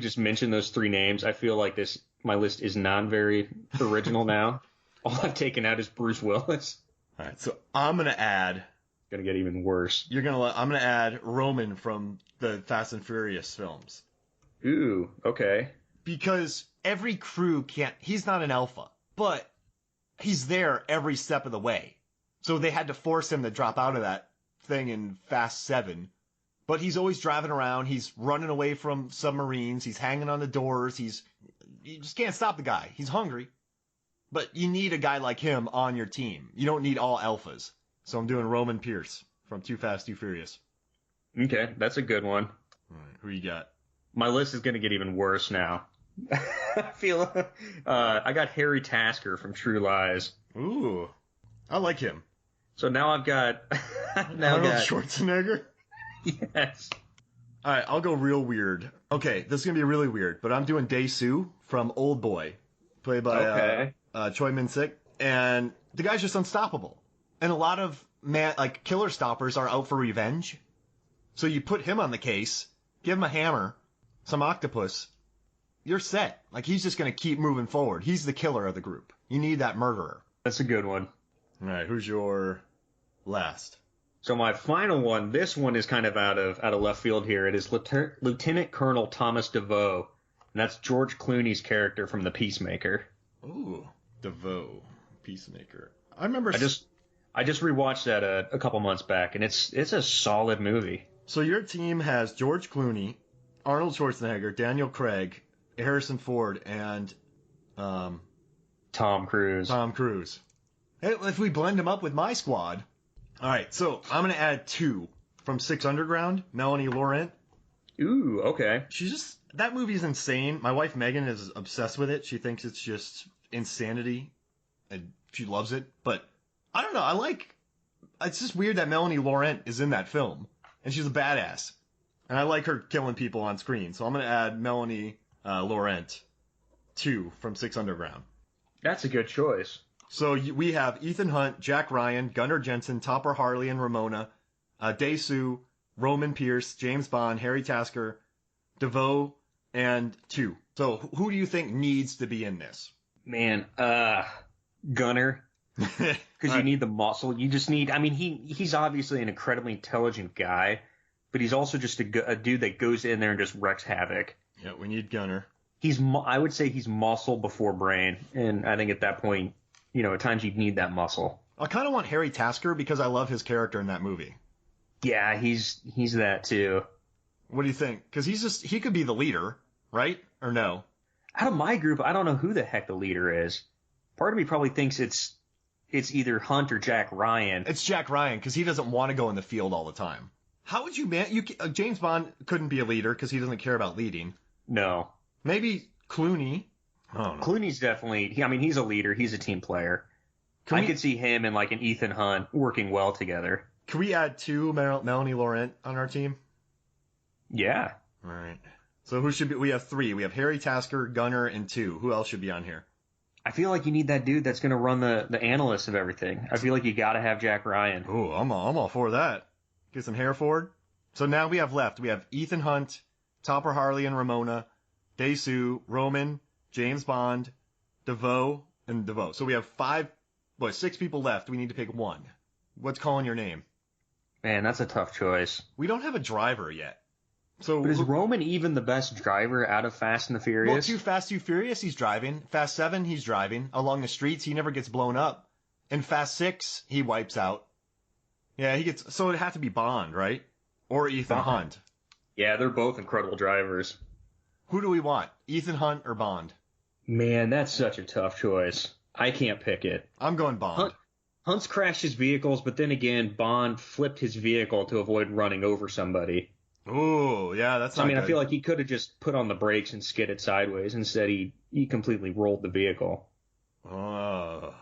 just mentioned those three names, I feel like my list is not very original now. All I've taken out is Bruce Willis. All right, so I'm gonna add. Gonna get even worse. I'm gonna add Roman from the Fast and Furious films. Ooh, okay. Because every crew can't. He's not an alpha, but he's there every step of the way. So they had to force him to drop out of that thing in Fast 7. But he's always driving around. He's running away from submarines. He's hanging on the doors. You just can't stop the guy. He's hungry. But you need a guy like him on your team. You don't need all alphas. So I'm doing Roman Pierce from Too Fast, Too Furious. Okay, that's a good one. All right, who you got? My list is going to get even worse now. I feel I got Harry Tasker from True Lies. Ooh, I like him. So now I've got Arnold Schwarzenegger. Yes. All right, I'll go real weird. Okay, this is gonna be really weird, but I'm doing Dae-Soo from Old Boy, played by Choi Min-sik, and the guy's just unstoppable. And a lot of killer stoppers are out for revenge. So you put him on the case, give him a hammer, some octopus, you're set. Like, he's just going to keep moving forward. He's the killer of the group. You need that murderer. That's a good one. All right, who's your last? So my final one, this one is kind of out of left field here. It is Lieutenant Colonel Thomas DeVoe, and that's George Clooney's character from The Peacemaker. Ooh, DeVoe, Peacemaker. I remember. I just rewatched that a couple months back, and it's a solid movie. So your team has George Clooney, Arnold Schwarzenegger, Daniel Craig, Harrison Ford, and Tom Cruise. Tom Cruise. Hey, if we blend them up with my squad. All right, so I'm going to add 2 from Six Underground, Melanie Laurent. Ooh, okay. That movie's insane. My wife Megan is obsessed with it. She thinks it's just insanity, and she loves it. But I don't know. It's just weird that Melanie Laurent is in that film, and she's a badass. And I like her killing people on screen, so I'm going to add Melanie Laurent 2 from Six Underground. That's a good choice. So we have Ethan Hunt, Jack Ryan, Gunnar Jensen, Topper Harley and Ramona, Dae-Soo, Roman Pierce, James Bond, Harry Tasker, DeVoe, and 2. So who do you think needs to be in this? Man, Gunnar. Because you need the muscle. You just need, he's obviously an incredibly intelligent guy, but he's also just a dude that goes in there and just wrecks havoc. Yeah, we need Gunnar. I would say he's muscle before brain, and I think at that point, at times you need that muscle. I kind of want Harry Tasker because I love his character in that movie. Yeah, he's that too. What do you think? Because he could be the leader, right? Or no? Out of my group, I don't know who the heck the leader is. Part of me probably thinks it's either Hunt or Jack Ryan. It's Jack Ryan because he doesn't want to go in the field all the time. How would you James Bond couldn't be a leader because he doesn't care about leading. No. Maybe Clooney. I don't know. Clooney's definitely, he's a leader. He's a team player. I could see him and an Ethan Hunt working well together. Can we add 2 Melanie Laurent on our team? Yeah. All right. So who should be? We have 3. We have Harry Tasker, Gunnar, and 2. Who else should be on here? I feel like you need that dude that's going to run the analyst of everything. I feel like you got to have Jack Ryan. Oh, I'm all for that. Get some Hereford. So now we have Ethan Hunt, Topper Harley and Ramona, Dae-Soo, Roman, James Bond, DeVoe, and DeVoe. So we have 6 people left. We need to pick 1. What's calling your name? Man, that's a tough choice. We don't have a driver yet. So, but is Roman even the best driver out of Fast and the Furious? Well, Too Fast, Too Furious, he's driving. Fast 7, he's driving. Along the streets, he never gets blown up. In Fast 6, he wipes out. Yeah, he gets. So it'd have to be Bond, right? Or Ethan Hunt. Yeah, they're both incredible drivers. Who do we want? Ethan Hunt or Bond? Man, that's such a tough choice. I can't pick it. I'm going Bond. Hunt's crashed his vehicles, but then again, Bond flipped his vehicle to avoid running over somebody. Ooh, yeah, that's not good. I feel like he could have just put on the brakes and skidded sideways. Instead, he completely rolled the vehicle. Oh.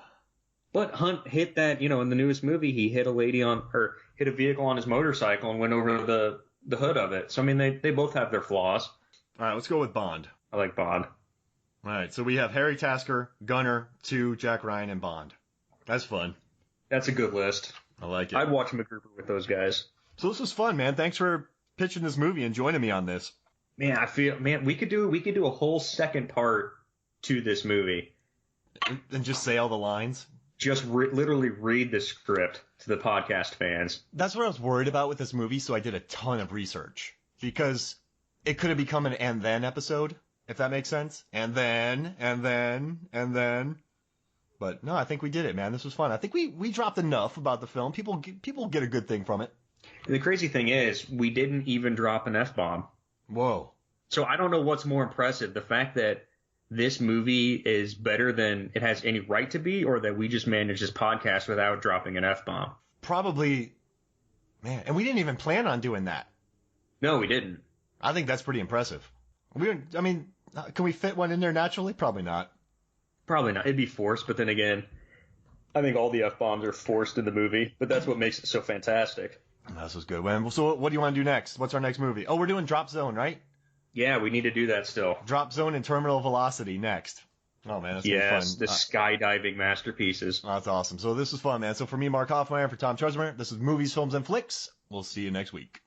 But Hunt hit that, in the newest movie, he hit hit a vehicle on his motorcycle and went over the hood of it. So, they both have their flaws. All right, let's go with Bond. I like Bond. All right, so we have Harry Tasker, Gunnar, 2, Jack Ryan, and Bond. That's fun. That's a good list. I like it. I'd watch MacGruber with those guys. So this was fun, man. Thanks for pitching this movie and joining me on this. Man, I feel, man, we could do a whole second part to this movie. And just say all the lines. Just literally read the script to the podcast fans. That's what I was worried about with this movie, so I did a ton of research. Because it could have become an and then episode, if that makes sense. And then, and then, and then. But no, I think we did it, man. This was fun. I think we dropped enough about the film. People get a good thing from it. And the crazy thing is, we didn't even drop an F-bomb. Whoa. So I don't know what's more impressive, the fact that this movie is better than it has any right to be, or that we just managed this podcast without dropping an F-bomb. Probably, man. And we didn't even plan on doing that. No, we didn't. I think that's pretty impressive. I mean, can we fit one in there naturally? Probably not. Probably not. It'd be forced, but then again, I think all the F-bombs are forced in the movie, but that's what makes it so fantastic. This was good. So what do you want to do next? What's our next movie? Oh, we're doing Drop Zone, right? Yeah, we need to do that still. Drop Zone and Terminal Velocity next. Oh, man, that's going to be fun. Yes, the skydiving masterpieces. That's awesome. So this was fun, man. So for me, Mark Hoffmeyer, for Tom Trezmer, this is Movies, Films, and Flicks. We'll see you next week.